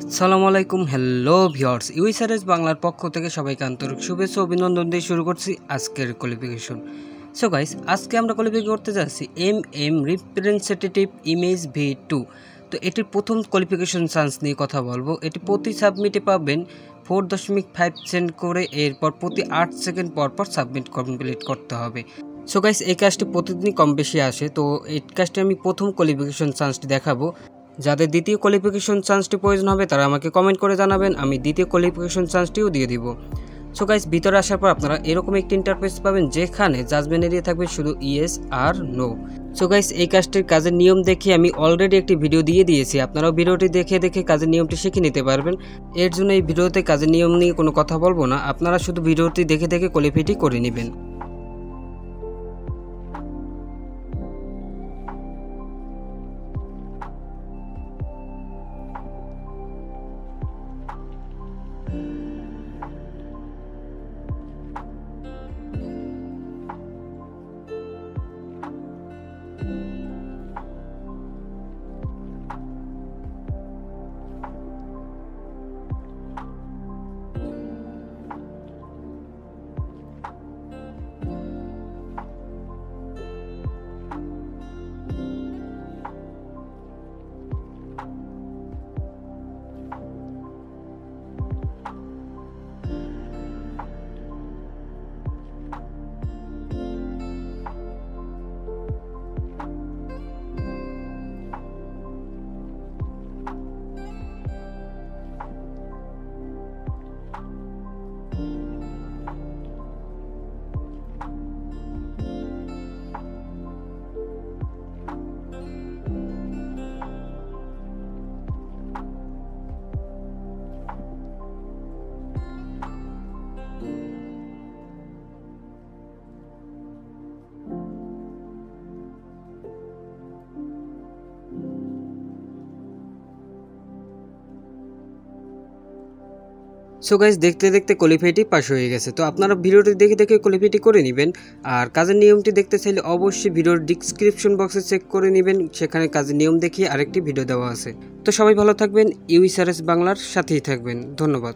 আসসালামু আলাইকুম, hello viewers. UHRS বাংলার পক্ষ থেকে সবাইকে আন্তরিক শুভেচ্ছা অভিনন্দন দিয়ে শুরু করছি আজকের কোয়ালিফিকেশন। সো গাইস, আজকে আমরা কোয়ালিফাই করতে যাচ্ছি MMRepresentativeImageV2। তো এটির প্রথম কোয়ালিফিকেশন চান্স নিয়ে কথা বলবো। এটি প্রতি সাবমিটে পাবেন 4.5 সেন্ট করে, এরপর প্রতি 8 সেকেন্ড পর পর সাবমিট কমপ্লিট করতে হবে। সো গাইস, এই কাজটি প্রতিদিনই কম বেশি আসে, তো এই কাজটি আমি প্রথম কোয়ালিফিকেশন চান্সটি দেখাবো। যাদের দ্বিতীয় কোয়ালিফিকেশন চান্সটি প্রয়োজন হবে তারা আমাকে কমেন্ট করে জানাবেন, আমি দ্বিতীয় কোয়ালিফিকেশন চান্সটিও দিয়ে দিব। সো গাইস, ভিতরে আসার পর আপনারা এরকম একটি ইন্টারফেস পাবেন যেখানে জাজমেন্ট এরিয়া থাকবে শুধু ইয়েস আর নো। সো গাইস, এই কাজটির কাজের নিয়ম দেখে আমি অলরেডি একটি ভিডিও দিয়ে দিয়েছি, আপনারাও ভিডিওটি দেখে কাজের নিয়মটি শিখে নিতে পারবেন। এর জন্য এই ভিডিওতে কাজের নিয়ম নিয়ে কোনো কথা বলবো না, আপনারা শুধু ভিডিওটি দেখে কোয়ালিফাইটি করে নেবেন। সো গাইস, দেখতে কোয়ালিফাইটি পাস হয়ে গেছে। তো আপনারা ভিডিওটি দেখে কোয়ালিফাইটি করে নেবেন। আর কাজের নিয়মটি দেখতে চাইলে অবশ্যই ভিডিওর ডিসক্রিপশন বক্সে চেক করে নেবেন, সেখানে কাজের নিয়ম দেখিয়ে আরেকটি ভিডিও দেওয়া আছে। তো সবাই ভালো থাকবেন, UHRS বাংলার সাথেই থাকবেন। ধন্যবাদ।